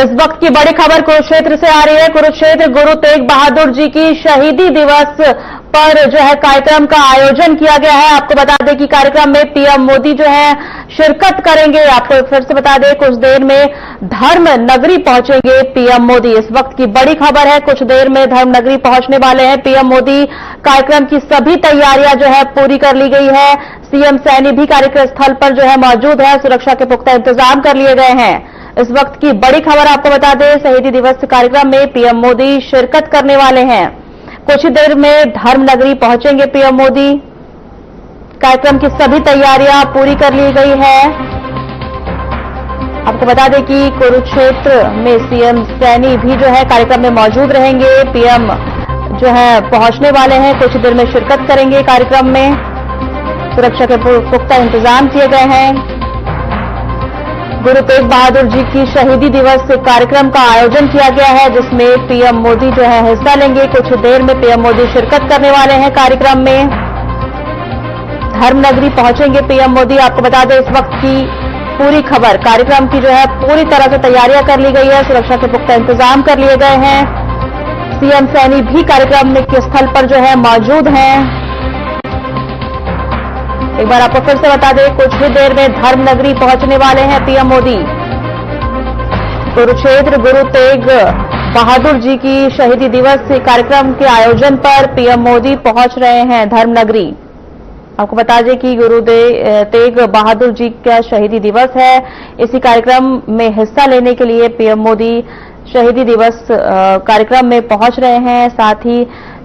इस वक्त की बड़ी खबर कुरुक्षेत्र से आ रही है। कुरुक्षेत्र गुरु तेग बहादुर जी की शहीदी दिवस पर जो है कार्यक्रम का आयोजन किया गया है। आपको बता दें कि कार्यक्रम में पीएम मोदी जो है शिरकत करेंगे। आपको फिर से बता दें, कुछ देर में धर्म नगरी पहुंचेंगे पीएम मोदी। इस वक्त की बड़ी खबर है, कुछ देर में धर्म नगरी पहुंचने वाले हैं पीएम मोदी। कार्यक्रम की सभी तैयारियां जो है पूरी कर ली गई है। सीएम सैनी भी कार्यक्रम स्थल पर जो है मौजूद है। सुरक्षा के पुख्ता इंतजाम कर लिए गए हैं। इस वक्त की बड़ी खबर आपको बता दें, शहीदी दिवस कार्यक्रम में पीएम मोदी शिरकत करने वाले हैं। कुछ ही देर में धर्म नगरी पहुंचेंगे पीएम मोदी। कार्यक्रम की सभी तैयारियां पूरी कर ली गई है। आपको बता दें कि कुरुक्षेत्र में सीएम सैनी भी जो है कार्यक्रम में मौजूद रहेंगे। पीएम जो है पहुंचने वाले हैं, कुछ देर में शिरकत करेंगे कार्यक्रम में। सुरक्षा के पुख्ता इंतजाम किए गए हैं। गुरु तेग बहादुर जी की शहीदी दिवस कार्यक्रम का आयोजन किया गया है, जिसमें पीएम मोदी जो है हिस्सा लेंगे। कुछ देर में पीएम मोदी शिरकत करने वाले हैं कार्यक्रम में। धर्म नगरी पहुंचेंगे पीएम मोदी। आपको बता दें, इस वक्त की पूरी खबर, कार्यक्रम की जो है पूरी तरह से तैयारियां कर ली गई है। सुरक्षा के पुख्ता इंतजाम कर लिए गए हैं। सीएम सैनी भी कार्यक्रम के स्थल पर जो है मौजूद हैं। एक बार आपको फिर से बता दें, कुछ ही देर में धर्म नगरी पहुंचने वाले हैं पीएम मोदी। कुरुक्षेत्र गुरु तेग बहादुर जी की शहीदी दिवस कार्यक्रम के आयोजन पर पीएम मोदी पहुंच रहे हैं धर्म नगरी। आपको बता दें कि गुरु तेग बहादुर जी का शहीदी दिवस है। इसी कार्यक्रम में हिस्सा लेने के लिए पीएम मोदी शहीदी दिवस कार्यक्रम में पहुंच रहे हैं। साथ ही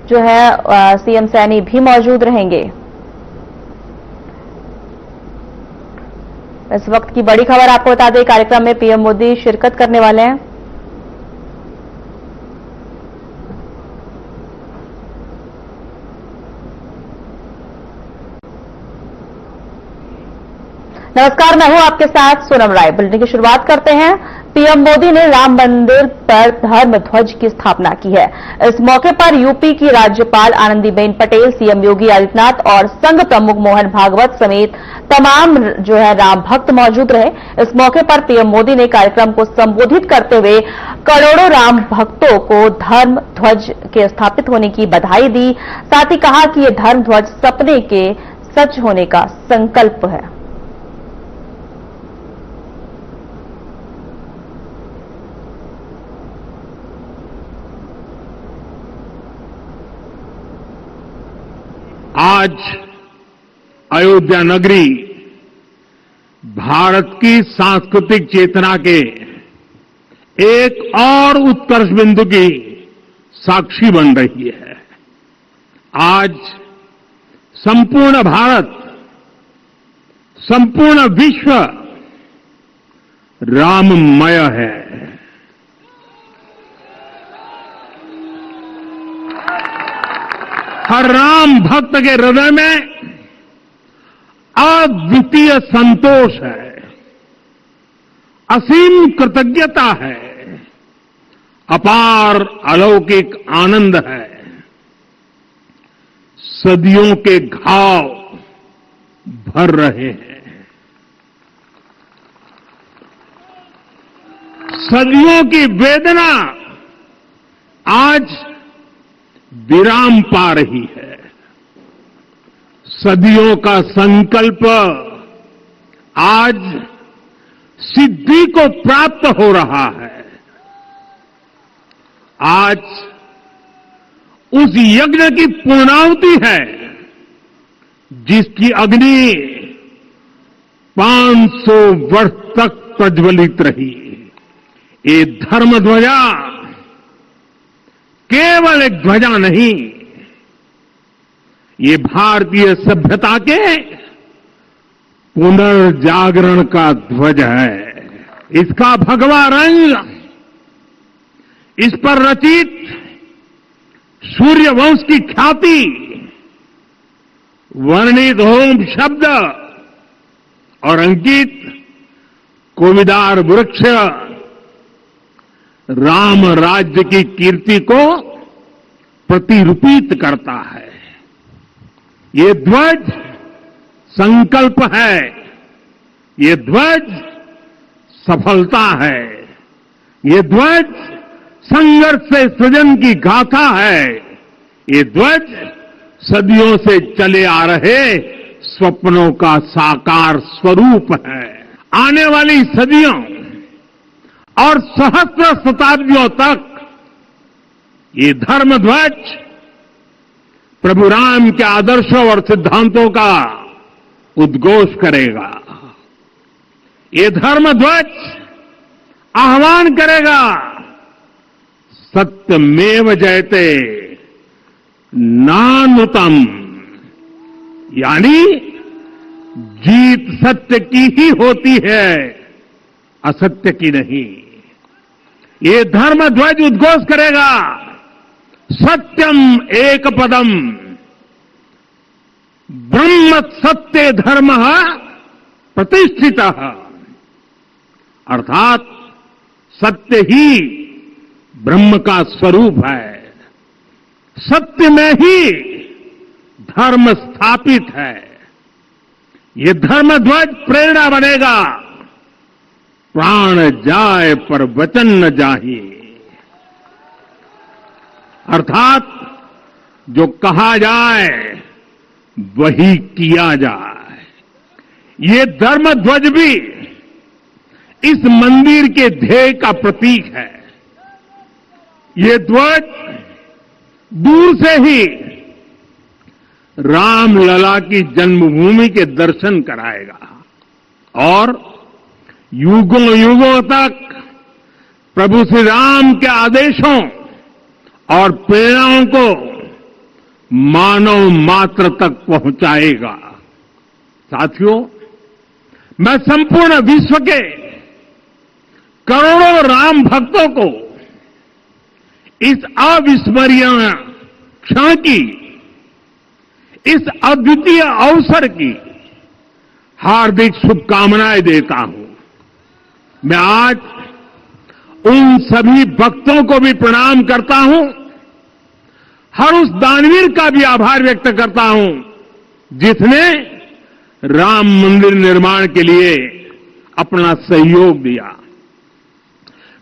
जो है सीएम सैनी भी मौजूद रहेंगे। इस वक्त की बड़ी खबर आपको बता दें, कार्यक्रम में पीएम मोदी शिरकत करने वाले हैं। नमस्कार, मैं हूं आपके साथ सोनम राय। बुलेटिन की शुरुआत करते हैं। पीएम मोदी ने राम मंदिर पर धर्म ध्वज की स्थापना की है। इस मौके पर यूपी की राज्यपाल आनंदीबेन पटेल, सीएम योगी आदित्यनाथ और संघ प्रमुख मोहन भागवत समेत तमाम जो है राम भक्त मौजूद रहे। इस मौके पर पीएम मोदी ने कार्यक्रम को संबोधित करते हुए करोड़ों राम भक्तों को धर्म ध्वज के स्थापित होने की बधाई दी। साथ ही कहा कि यह धर्म ध्वज सपने के सच होने का संकल्प है। आज अयोध्या नगरी भारत की सांस्कृतिक चेतना के एक और उत्कर्ष बिंदु की साक्षी बन रही है। आज संपूर्ण भारत, संपूर्ण विश्व राममय है। हर राम भक्त के हृदय में अद्वितीय संतोष है, असीम कृतज्ञता है, अपार अलौकिक आनंद है। सदियों के घाव भर रहे हैं। सदियों की वेदना आज विराम पा रही है। सदियों का संकल्प आज सिद्धि को प्राप्त हो रहा है। आज उस यज्ञ की पूर्णाहुति है जिसकी अग्नि 500 वर्ष तक प्रज्वलित रही। ये धर्म ध्वजा केवल एक ध्वजा नहीं, ये भारतीय सभ्यता के पुनर्जागरण का ध्वज है। इसका भगवा रंग, इस पर रचित सूर्यवंश की ख्याति, वर्णित होम शब्द और अंकित कोविदार वृक्ष राम राज्य की कीर्ति को प्रतिरूपित करता है। ये ध्वज संकल्प है, ये ध्वज सफलता है, ये ध्वज संघर्ष से सृजन की गाथा है। ये ध्वज सदियों से चले आ रहे स्वप्नों का साकार स्वरूप है। आने वाली सदियों और सहस्त्र शताब्दियों तक ये धर्म ध्वज प्रभु राम के आदर्शों और सिद्धांतों का उद्घोष करेगा। ये धर्म ध्वज आह्वान करेगा, सत्यमेव जयते नानृतम, यानी जीत सत्य की ही होती है, असत्य की नहीं। ये धर्म ध्वज उद्घोष करेगा, सत्यम एक पदम ब्रह्म सत्य धर्म प्रतिष्ठित, अर्थात सत्य ही ब्रह्म का स्वरूप है, सत्य में ही धर्म स्थापित है। ये धर्म ध्वज प्रेरणा बनेगा, प्राण जाए पर वचन न जाहि, अर्थात जो कहा जाए वही किया जाए। ये धर्म ध्वज भी इस मंदिर के ध्येय का प्रतीक है। ये ध्वज दूर से ही रामलला की जन्मभूमि के दर्शन कराएगा और युगों युगों तक प्रभु श्री राम के आदेशों और प्रेरणाओं को मानव मात्र तक पहुंचाएगा। साथियों, मैं संपूर्ण विश्व के करोड़ों राम भक्तों को इस अविस्मरणीय क्षण की, इस अद्वितीय अवसर की हार्दिक शुभकामनाएं देता हूं। मैं आज उन सभी भक्तों को भी प्रणाम करता हूं, हर उस दानवीर का भी आभार व्यक्त करता हूं जिसने राम मंदिर निर्माण के लिए अपना सहयोग दिया।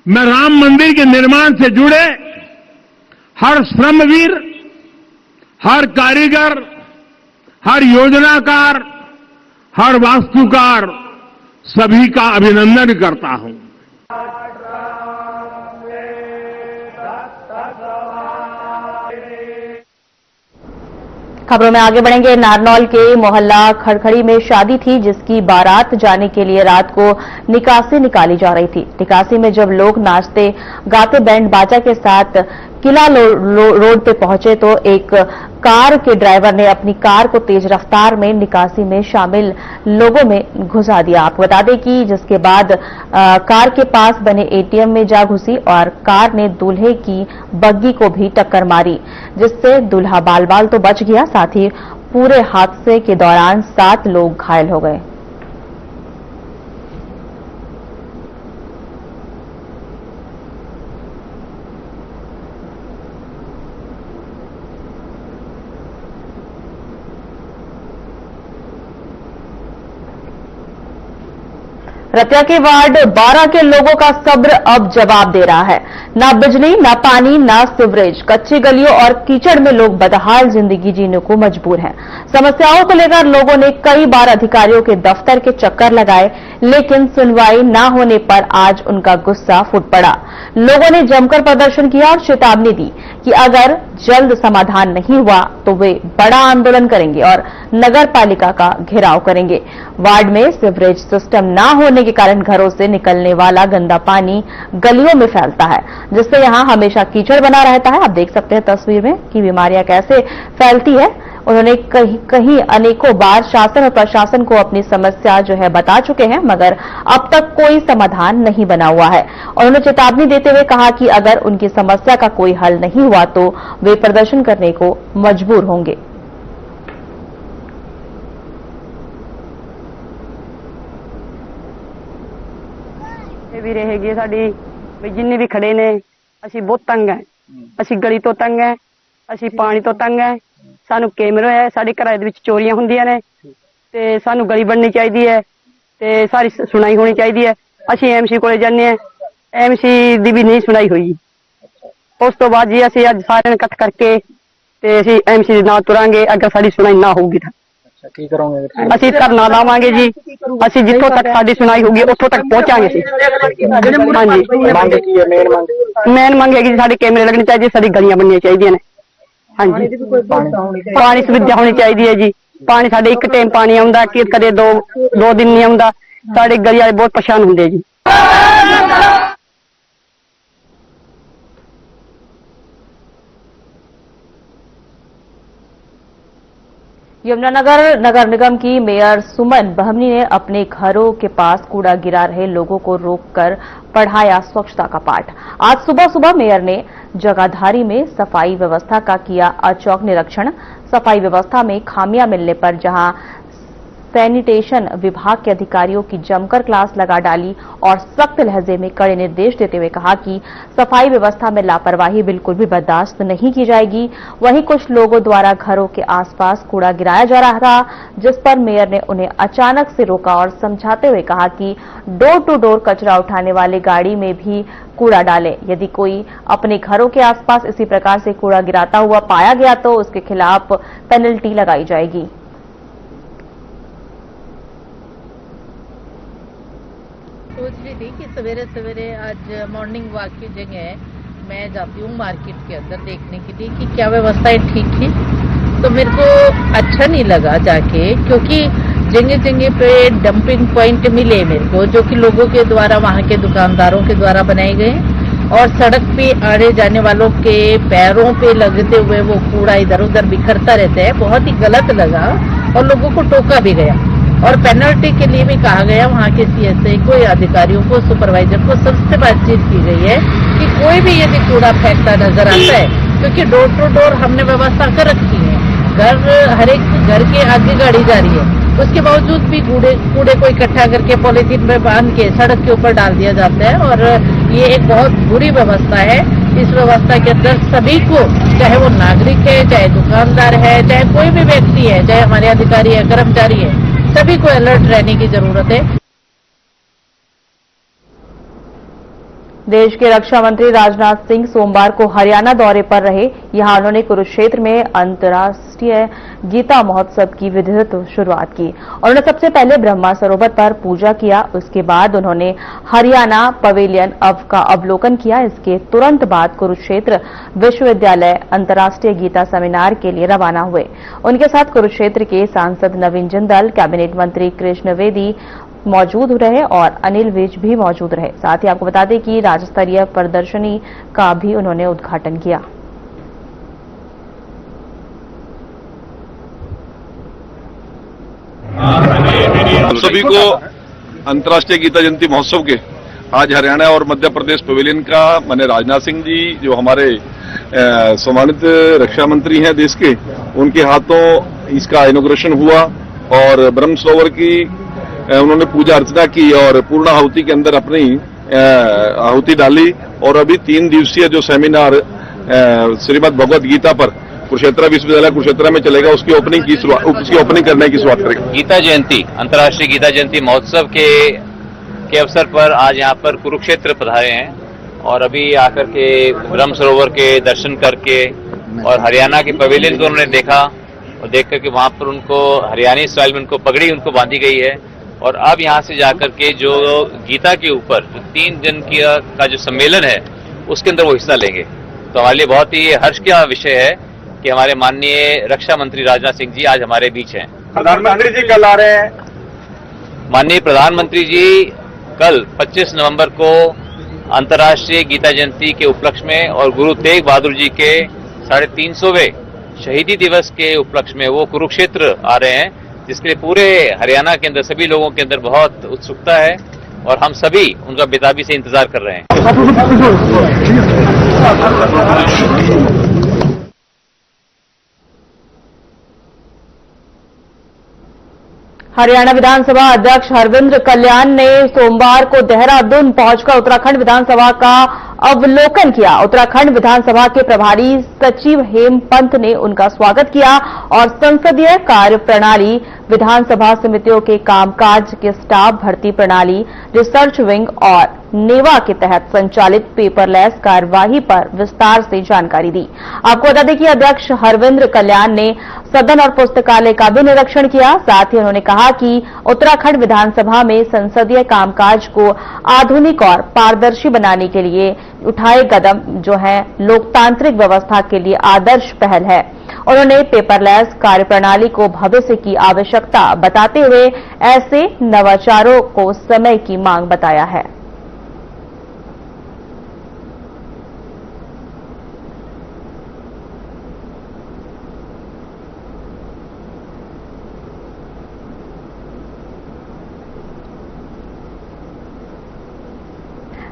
मैं राम मंदिर के निर्माण से जुड़े हर श्रमवीर, हर कारीगर, हर योजनाकार, हर वास्तुकार, सभी का अभिनंदन करता हूं। खबरों में आगे बढ़ेंगे। नारनौल के मोहल्ला खड़खड़ी में शादी थी जिसकी बारात जाने के लिए रात को निकासी निकाली जा रही थी। निकासी में जब लोग नाचते गाते बैंड बाजा के साथ किला रोड पे पहुंचे तो एक कार के ड्राइवर ने अपनी कार को तेज रफ्तार में निकासी में शामिल लोगों में घुसा दिया। आपको बता दें कि जिसके बाद कार के पास बने एटीएम में जा घुसी और कार ने दूल्हे की बग्गी को भी टक्कर मारी, जिससे दूल्हा बाल बाल तो बच गया, साथ ही पूरे हादसे के दौरान 7 लोग घायल हो गए। रतिया के वार्ड 12 के लोगों का सब्र अब जवाब दे रहा है। ना बिजली, ना पानी, ना सीवरेज, कच्ची गलियों और कीचड़ में लोग बदहाल जिंदगी जीने को मजबूर हैं। समस्याओं को लेकर लोगों ने कई बार अधिकारियों के दफ्तर के चक्कर लगाए, लेकिन सुनवाई न होने पर आज उनका गुस्सा फूट पड़ा। लोगों ने जमकर प्रदर्शन किया और चेतावनी दी कि अगर जल्द समाधान नहीं हुआ तो वे बड़ा आंदोलन करेंगे और नगर पालिका का घेराव करेंगे। वार्ड में सीवरेज सिस्टम न होने के कारण घरों से निकलने वाला गंदा पानी गलियों में फैलता है, जिससे यहां हमेशा कीचड़ बना रहता है। आप देख सकते हैं तस्वीर में कि बीमारियां कैसे फैलती है। उन्होंने कहीं अनेकों बार शासन और प्रशासन को अपनी समस्या जो है बता चुके हैं, मगर अब तक कोई समाधान नहीं बना हुआ है। उन्होंने चेतावनी देते हुए कहा कि अगर उनकी समस्या का कोई हल नहीं हुआ तो वे प्रदर्शन करने को मजबूर होंगे। भी रहेगी साड़ी जिन्ने भी खड़े ने असी बहुत तंग है, असी गली तो तंग है, असी पानी तो तंग है। सानू कैमरे है, साडे घरां दे विच चोरियां हुंदियां ने ते सानू गली बननी चाहिदी है ते सारी सुनाई होनी चाहिदी है। असी एमसी कोले जाने हैं, ਐਮਸੀ ਦੀ ਵੀ ਨਹੀਂ ਸੁਣਾਈ ਹੋਈ। ਉਸ ਤੋਂ ਬਾਅਦ ਜੀ ਅਸੀਂ ਅੱਜ ਸਾਰਿਆਂ ਨੇ ਇਕੱਠ ਕਰਕੇ ਤੇ ਅਸੀਂ ਐਮਸੀ ਦੇ ਨਾਲ ਤੁਰਾਂਗੇ। ਅਗਰ ਸਾਡੀ ਸੁਣਾਈ ਨਾ ਹੋਊਗੀ ਤਾਂ ਕੀ ਕਰੋਗੇ? ਅਸੀਂ ਧਰਨਾ ਲਾਵਾਂਗੇ ਜੀ। ਅਸੀਂ ਜਿੱਥੋਂ ਤੱਕ ਸਾਡੀ ਸੁਣਾਈ ਹੋਊਗੀ ਉੱਥੋਂ ਤੱਕ ਪਹੁੰਚਾਂਗੇ ਅਸੀਂ। ਹਾਂਜੀ, ਮੰਗ ਕੀ ਹੈ? ਮੇਨ ਮੰਗ ਹੈਗੀ ਜੀ ਸਾਡੇ ਕੈਮਰੇ ਲੱਗਣੇ ਚਾਹੀਦੇ, ਸਾਡੀ ਗਲੀਆਂ ਬਣਨੀਆਂ ਚਾਹੀਦੀਆਂ ਨੇ। ਹਾਂਜੀ, ਪਾਣੀ ਸੁਵਿਧਾ ਹੋਣੀ ਚਾਹੀਦੀ ਹੈ ਜੀ। ਪਾਣੀ ਸਾਡੇ ਇੱਕ ਟਾਈਮ ਪਾਣੀ ਆਉਂਦਾ, ਕਿ ਕਦੇ ਦੋ ਦਿਨ ਨਹੀਂ ਆਉਂਦਾ। ਸਾਡੇ ਗਲੀ ਵਾਲੇ ਬਹੁਤ ਪਰੇਸ਼ਾਨ ਹੁੰਦੇ ਜੀ। यमुनानगर नगर निगम की मेयर सुमन बहमनी ने अपने घरों के पास कूड़ा गिरा रहे लोगों को रोककर पढ़ाया स्वच्छता का पाठ। आज सुबह सुबह मेयर ने जगाधारी में सफाई व्यवस्था का किया अचौक निरीक्षण। सफाई व्यवस्था में खामियां मिलने पर जहां सैनिटेशन विभाग के अधिकारियों की जमकर क्लास लगा डाली और सख्त लहजे में कड़े निर्देश देते हुए कहा कि सफाई व्यवस्था में लापरवाही बिल्कुल भी बर्दाश्त नहीं की जाएगी। वहीं कुछ लोगों द्वारा घरों के आसपास कूड़ा गिराया जा रहा था, जिस पर मेयर ने उन्हें अचानक से रोका और समझाते हुए कहा कि डोर टू डोर कचरा उठाने वाले गाड़ी में भी कूड़ा डालें। यदि कोई अपने घरों के आसपास इसी प्रकार से कूड़ा गिराता हुआ पाया गया तो उसके खिलाफ पेनल्टी लगाई जाएगी। सोच रही थी कि सवेरे सवेरे आज मॉर्निंग वॉक की जगह मैं जाती हूँ मार्केट के अंदर देखने के लिए कि क्या व्यवस्थाएं ठीक है। तो मेरे को अच्छा नहीं लगा जाके, क्योंकि जगह जगह पे डंपिंग पॉइंट मिले मेरे को, जो कि लोगों के द्वारा, वहाँ के दुकानदारों के द्वारा बनाए गए, और सड़क पे आने जाने वालों के पैरों पे लगते हुए वो कूड़ा इधर उधर बिखरता रहता है। बहुत ही गलत लगा और लोगों को टोका भी गया और पेनल्टी के लिए भी कहा गया। वहाँ के सीएसआई को या अधिकारियों को, सुपरवाइजर को, सबसे बातचीत की गई है कि कोई भी यदि कूड़ा फेंकता नजर आता है, क्योंकि डोर टू डोर हमने व्यवस्था कर रखी है, हर एक घर के आगे गाड़ी जा रही है, उसके बावजूद भी कूड़े को इकट्ठा करके पॉलीथीन में बांध के सड़क के ऊपर डाल दिया जाता है। और ये एक बहुत बुरी व्यवस्था है। इस व्यवस्था के अंदर सभी को, चाहे वो नागरिक है, चाहे दुकानदार है, चाहे कोई भी व्यक्ति है, चाहे हमारे अधिकारी है, कर्मचारी है, सभी को अलर्ट रहने की जरूरत है। देश के रक्षा मंत्री राजनाथ सिंह सोमवार को हरियाणा दौरे पर रहे। यहां उन्होंने कुरुक्षेत्र में अंतर्राष्ट्रीय गीता महोत्सव की विधिवत शुरुआत की। उन्होंने सबसे पहले ब्रह्मा सरोवर पर पूजा किया। उसके बाद उन्होंने हरियाणा पवेलियन का अवलोकन किया। इसके तुरंत बाद कुरुक्षेत्र विश्वविद्यालय अंतर्राष्ट्रीय गीता सेमिनार के लिए रवाना हुए। उनके साथ कुरुक्षेत्र के सांसद नवीन जिंदल, कैबिनेट मंत्री कृष्ण बेदी मौजूद रहे और अनिल विज भी मौजूद रहे। साथ ही आपको बता दें कि राज्य स्तरीय प्रदर्शनी का भी उन्होंने उद्घाटन किया। आप सभी को अंतर्राष्ट्रीय गीता जयंती महोत्सव के आज हरियाणा और मध्य प्रदेश पवेलियन का माननीय राजनाथ सिंह जी, जो हमारे सम्मानित रक्षा मंत्री हैं देश के, उनके हाथों इसका इनॉग्रेशन हुआ और ब्रह्म सरोवर की उन्होंने पूजा अर्चना की और पूर्ण आहुति के अंदर अपनी आहुति डाली। और अभी 3 दिवसीय जो सेमिनार श्रीमद् भगवद गीता पर कुरुक्षेत्र विश्वविद्यालय कुरुक्षेत्र में चलेगा, उसकी ओपनिंग करने की शुरुआत करेगा। गीता जयंती, अंतर्राष्ट्रीय गीता जयंती महोत्सव के अवसर पर आज यहाँ पर कुरुक्षेत्र पधारे हैं और अभी आकर के ब्रह्म सरोवर के दर्शन करके और हरियाणा के पवेलियन को उन्होंने देखा और देख करके वहां पर उनको हरियाणी स्टाइल में उनको पगड़ी उनको बांधी गई है। और अब यहाँ से जाकर के जो गीता के ऊपर जो 3 दिन का जो सम्मेलन है उसके अंदर वो हिस्सा लेंगे। तो हमारे लिए बहुत ही हर्ष का विषय है कि हमारे माननीय रक्षा मंत्री राजनाथ सिंह जी आज हमारे बीच हैं। प्रधानमंत्री जी कल आ रहे हैं। माननीय प्रधानमंत्री जी कल 25 नवंबर को अंतर्राष्ट्रीय गीता जयंती के उपलक्ष्य में और गुरु तेग बहादुर जी के 350वें शहीदी दिवस के उपलक्ष्य में वो कुरुक्षेत्र आ रहे हैं, जिसके लिए पूरे हरियाणा के अंदर सभी लोगों के अंदर बहुत उत्सुकता है और हम सभी उनका बेताबी से इंतजार कर रहे हैं। हरियाणा विधानसभा अध्यक्ष हरविंद्र कल्याण ने सोमवार को देहरादून पहुंचकर उत्तराखंड विधानसभा का अवलोकन किया। उत्तराखंड विधानसभा के प्रभारी सचिव हेमपंत ने उनका स्वागत किया और संसदीय कार्य प्रणाली विधानसभा समितियों के कामकाज के स्टाफ भर्ती प्रणाली, रिसर्च विंग और नेवा के तहत संचालित पेपरलेस कार्यवाही पर विस्तार से जानकारी दी। आपको बता दें कि अध्यक्ष हरविंद्र कल्याण ने सदन और पुस्तकालय का भी निरीक्षण किया। साथ ही उन्होंने कहा कि उत्तराखंड विधानसभा में संसदीय कामकाज को आधुनिक और पारदर्शी बनाने के लिए उठाए कदम जो है लोकतांत्रिक व्यवस्था के लिए आदर्श पहल है। उन्होंने पेपरलेस कार्यप्रणाली को भविष्य की आवश्यकता बताते हुए ऐसे नवाचारों को समय की मांग बताया है।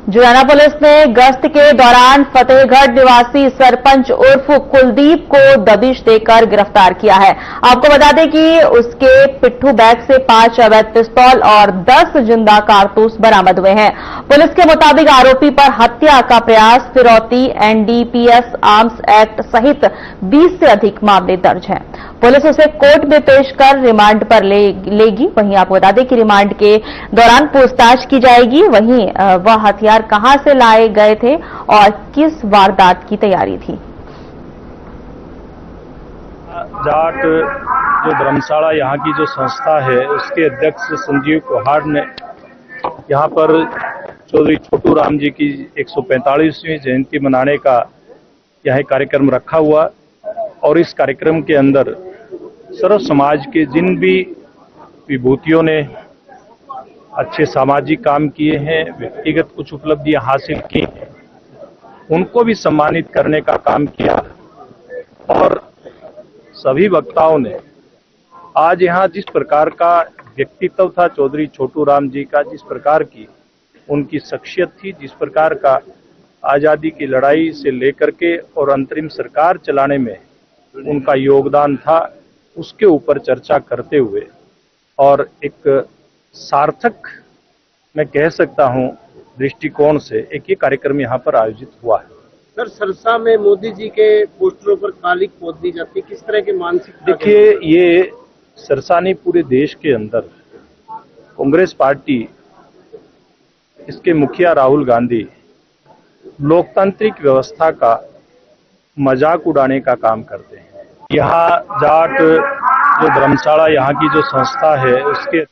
जुराना पुलिस ने गश्त के दौरान फतेहगढ़ निवासी सरपंच उर्फ कुलदीप को दबिश देकर गिरफ्तार किया है। आपको बता दें कि उसके पिट्ठू बैग से 5 अवैध पिस्तौल और 10 जिंदा कारतूस बरामद हुए हैं। पुलिस के मुताबिक आरोपी पर हत्या का प्रयास, फिरौती, एनडीपीएस आर्म्स एक्ट सहित 20 से अधिक मामले दर्ज हैं। पुलिस उसे कोर्ट में पेश कर रिमांड पर लेगी। वहीं आपको बता दें कि रिमांड के दौरान पूछताछ की जाएगी। वहीं वह हथियार कहां से लाए गए थे और किस वारदात की तैयारी थी। जाट जो धर्मशाला यहाँ की जो संस्था है उसके अध्यक्ष संजीव कोहाड़ ने यहाँ पर चौधरी छोटू राम जी की 145वीं जयंती मनाने का यह कार्यक्रम रखा हुआ और इस कार्यक्रम के अंदर सर्व समाज के जिन भी विभूतियों ने अच्छे सामाजिक काम किए हैं, व्यक्तिगत कुछ उपलब्धियां हासिल की हैं, उनको भी सम्मानित करने का काम किया और सभी वक्ताओं ने आज यहाँ जिस प्रकार का व्यक्तित्व था चौधरी छोटू राम जी का, जिस प्रकार की उनकी शख्सियत थी, जिस प्रकार का आज़ादी की लड़ाई से लेकर के और अंतरिम सरकार चलाने में उनका योगदान था, उसके ऊपर चर्चा करते हुए और एक सार्थक मैं कह सकता हूं दृष्टिकोण से एक ये कार्यक्रम यहाँ पर आयोजित हुआ है। सर, सरसा में मोदी जी के पोस्टरों पर कालिख पोत दी जाती है, किस तरह के मानसिक? देखिए, ये सरसा नहीं पूरे देश के अंदर कांग्रेस पार्टी, इसके मुखिया राहुल गांधी लोकतांत्रिक व्यवस्था का मजाक उड़ाने का काम करते हैं। यहाँ जाट जो धर्मशाला यहाँ की जो संस्था है उसके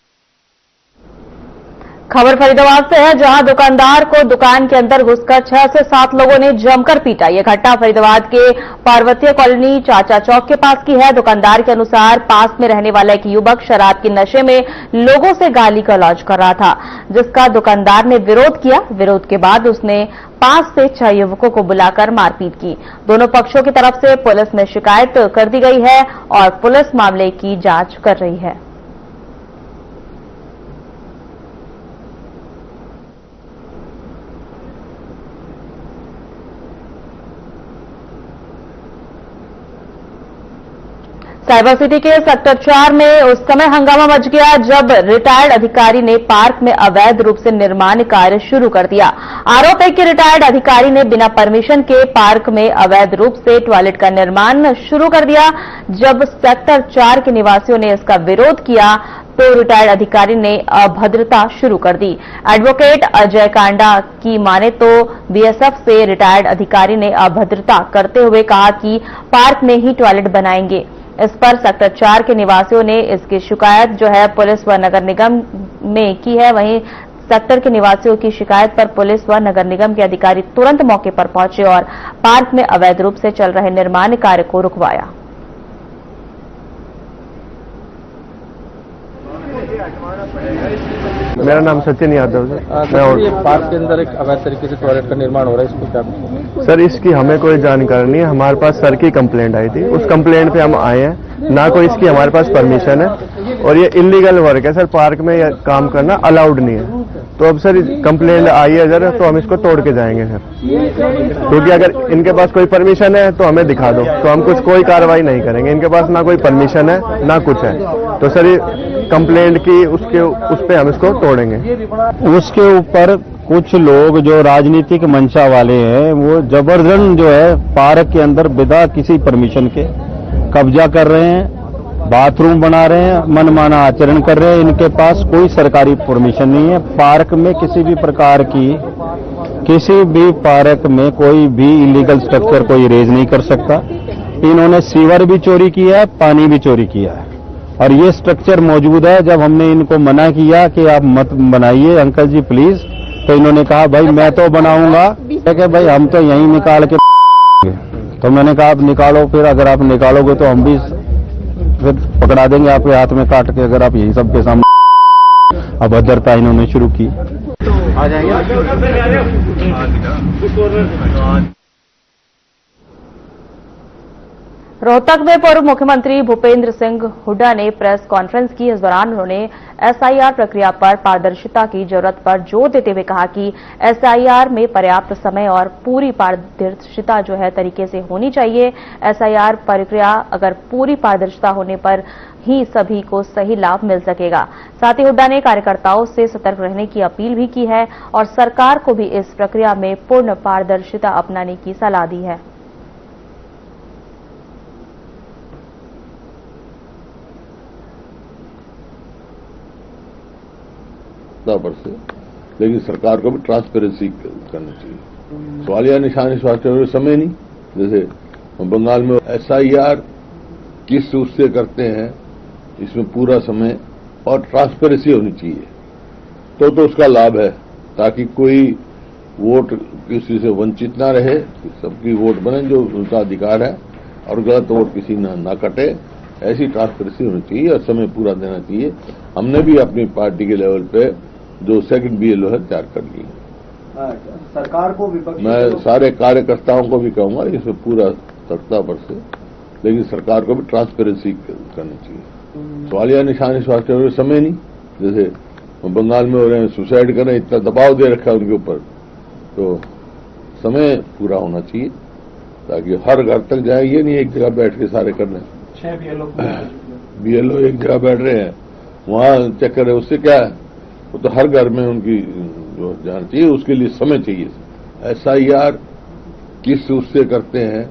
खबर फरीदाबाद से है, जहां दुकानदार को दुकान के अंदर घुसकर 6 से 7 लोगों ने जमकर पीटा। यह घटना फरीदाबाद के पार्वतीय कॉलोनी चाचा चौक के पास की है। दुकानदार के अनुसार पास में रहने वाला एक युवक शराब के नशे में लोगों से गाली गलौज कर रहा था, जिसका दुकानदार ने विरोध किया। विरोध के बाद उसने 5 से 6 युवकों को बुलाकर मारपीट की। दोनों पक्षों की तरफ से पुलिस में शिकायत कर दी गई है और पुलिस मामले की जांच कर रही है। साइबर सिटी के सेक्टर 4 में उस समय हंगामा मच गया जब रिटायर्ड अधिकारी ने पार्क में अवैध रूप से निर्माण कार्य शुरू कर दिया। आरोप है कि रिटायर्ड अधिकारी ने बिना परमिशन के पार्क में अवैध रूप से टॉयलेट का निर्माण शुरू कर दिया। जब सेक्टर 4 के निवासियों ने इसका विरोध किया तो रिटायर्ड अधिकारी ने अभद्रता शुरू कर दी। एडवोकेट अजय कांडा की माने तो बीएसएफ से रिटायर्ड अधिकारी ने अभद्रता करते हुए कहा कि पार्क में ही टॉयलेट बनाएंगे। इस पर सेक्टर 4 के निवासियों ने इसकी शिकायत जो है पुलिस व नगर निगम में की है। वहीं सेक्टर के निवासियों की शिकायत पर पुलिस व नगर निगम के अधिकारी तुरंत मौके पर पहुंचे और पार्क में अवैध रूप से चल रहे निर्माण कार्य को रुकवाया। मेरा नाम सचिन यादव है। ये पार्क के अंदर एक अवैध तरीके से टॉयलेट का निर्माण हो रहा है, इसको क्या? सर, इसकी हमें कोई जानकारी नहीं है। हमारे पास सर की कंप्लेंट आई थी, उस कंप्लेंट पे हम आए हैं। ना कोई इसकी हमारे पास परमिशन है और ये इलीगल वर्क है सर। पार्क में ये काम करना अलाउड नहीं है। तो अब सर कंप्लेंट आई है अगर, तो हम इसको तोड़ के जाएंगे सर, क्योंकि अगर इनके पास कोई परमिशन है तो हमें दिखा दो, तो हम कुछ कोई कार्रवाई नहीं करेंगे। इनके पास ना कोई परमिशन है ना कुछ है, तो सर ये कंप्लेंट की उस पे हम इसको तोड़ेंगे। उसके ऊपर कुछ लोग जो राजनीतिक मंशा वाले हैं वो जबरदस्त जो है पार्क के अंदर बिना किसी परमिशन के कब्जा कर रहे हैं। बाथरूम बना रहे हैं, मनमाना आचरण कर रहे हैं। इनके पास कोई सरकारी परमिशन नहीं है। पार्क में किसी भी प्रकार की, किसी भी पार्क में कोई भी इलीगल स्ट्रक्चर कोई रेज नहीं कर सकता। इन्होंने सीवर भी चोरी किया है, पानी भी चोरी किया है, और ये स्ट्रक्चर मौजूद है। जब हमने इनको मना किया कि आप मत बनाइए अंकल जी प्लीज, तो इन्होंने कहा भाई मैं तो बनाऊंगा, कि भाई हम तो यहीं निकाल के तो मैंने कहा आप निकालो, फिर अगर आप निकालोगे तो हम भी फिर पकड़ा देंगे आपके हाथ में काट के, अगर आप यही सबके सामने। अभद्रता इन्होंने शुरू की। आ जाएंगे। रोहतक में पूर्व मुख्यमंत्री भूपेंद्र सिंह हुड्डा ने प्रेस कॉन्फ्रेंस की। इस दौरान उन्होंने एसआईआर प्रक्रिया पर पारदर्शिता की जरूरत पर जोर देते हुए कहा कि एसआईआर में पर्याप्त समय और पूरी पारदर्शिता जो है तरीके से होनी चाहिए। एसआईआर प्रक्रिया अगर पूरी पारदर्शिता होने पर ही सभी को सही लाभ मिल सकेगा। साथ ही हुड्डा ने कार्यकर्ताओं से सतर्क रहने की अपील भी की है और सरकार को भी इस प्रक्रिया में पूर्ण पारदर्शिता अपनाने की सलाह दी है। पर से, लेकिन सरकार को भी ट्रांसपेरेंसी करनी चाहिए। सवालिया निशान इस वास्ते समय नहीं, जैसे बंगाल में एसआईआर किस उससे करते हैं, इसमें पूरा समय और ट्रांसपेरेंसी होनी चाहिए, तो उसका लाभ है, ताकि कोई वोट किसी से वंचित ना रहे, सबकी वोट बने जो उनका अधिकार है, और गलत वोट किसी ना कटे। ऐसी ट्रांसपेरेंसी होनी चाहिए और समय पूरा देना चाहिए। हमने भी अपनी पार्टी के लेवल पे जो सेकंड बीएलओ है तैयार कर ली। सरकार को विपक्ष, मैं सारे कार्यकर्ताओं को भी कहूंगा इसमें पूरा सख्ता पर से, लेकिन सरकार को भी ट्रांसपेरेंसी करनी चाहिए। सवालिया निशान इस वास्ते समय नहीं, जैसे बंगाल में हो रहे हैं, सुसाइड कर रहे हैं, इतना दबाव दे रखा है उनके ऊपर, तो समय पूरा होना चाहिए ताकि हर घर तक जाए। ये नहीं एक जगह बैठ के सारे करने, 6 बीएलओ एक जगह बैठ रहे हैं, वहां चेक कर रहे हैं, उससे क्या है, वो तो हर घर में उनकी जो जान चाहिए, उसके लिए समय चाहिए। एसआईआर किस उससे करते हैं,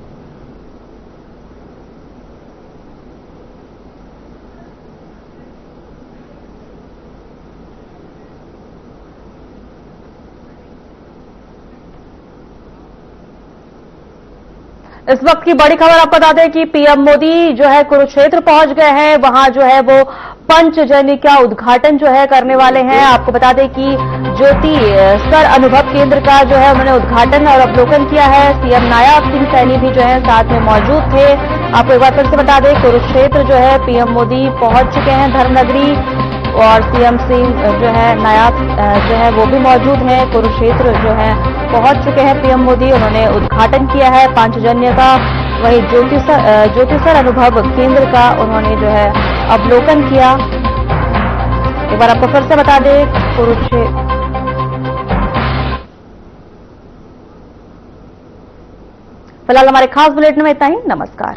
इस वक्त की बड़ी खबर आपको बता दें कि पीएम मोदी जो है कुरुक्षेत्र पहुंच गए हैं। वहां जो है वो पंचजन्य का उद्घाटन जो है करने वाले हैं। आपको बता दें कि ज्योति सर अनुभव केंद्र का जो है उन्होंने उद्घाटन और अवलोकन किया है। सीएम नायब सिंह सैनी भी जो है साथ में मौजूद थे। आपको एक बार फिर से बता दें, कुरुक्षेत्र जो है पीएम मोदी पहुंच चुके हैं धर्मनगरी, और सीएम सिंह जो है नायब जो है वो भी मौजूद हैं। कुरुक्षेत्र जो है पहुंच चुके हैं पीएम मोदी, उन्होंने उद्घाटन किया है पांचजन्य का। वहीं ज्योति सर अनुभव केंद्र का उन्होंने जो है अवलोकन किया। एक बार आपको फिर से बता दें, कुरुक्षेत्र। फिलहाल हमारे खास बुलेटिन में इतना ही। नमस्कार।